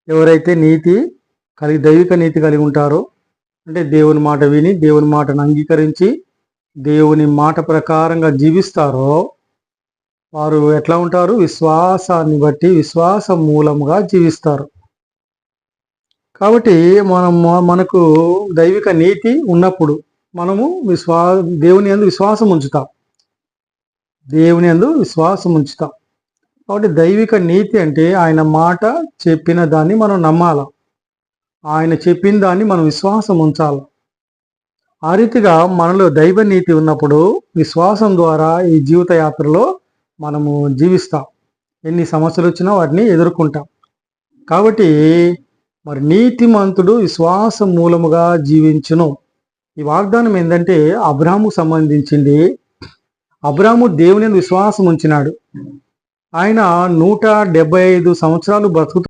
ఎవరైతే దైవిక నీతి కలిగి ఉంటారో, అంటే దేవుని మాట విని దేవుని మాటను అంగీకరించి దేవుని మాట ప్రకారంగా జీవిస్తారో వారు ఎట్లా ఉంటారు? విశ్వాసాన్ని బట్టి విశ్వాసం మూలముగా జీవిస్తారు. కాబట్టి మనకు దైవిక నీతి ఉన్నప్పుడు మనము దేవుని యందు విశ్వాసం ఉంచుతాం. కాబట్టి దైవిక నీతి అంటే ఆయన మాట చెప్పిన దాన్ని మనం నమ్మాల. ఆయన చెప్పిన దాన్ని మనం విశ్వాసం ఉంచాలి. ఆ రీతిగా మనలో దైవ నీతి ఉన్నప్పుడు విశ్వాసం ద్వారా ఈ జీవిత యాత్రలో మనము జీవిస్తాం. ఎన్ని సమస్యలు వచ్చినా వాటిని ఎదుర్కొంటాం. కాబట్టి మరి నీతిమంతుడు విశ్వాసం మూలముగా జీవించును. ఈ వాగ్దానం ఏంటంటే అబ్రాహాముకు సంబంధించింది. అబ్రాహాము దేవుని యందు విశ్వాసం ఉంచినాడు. ఆయన 175 సంవత్సరాలు బ్రతుకుతూ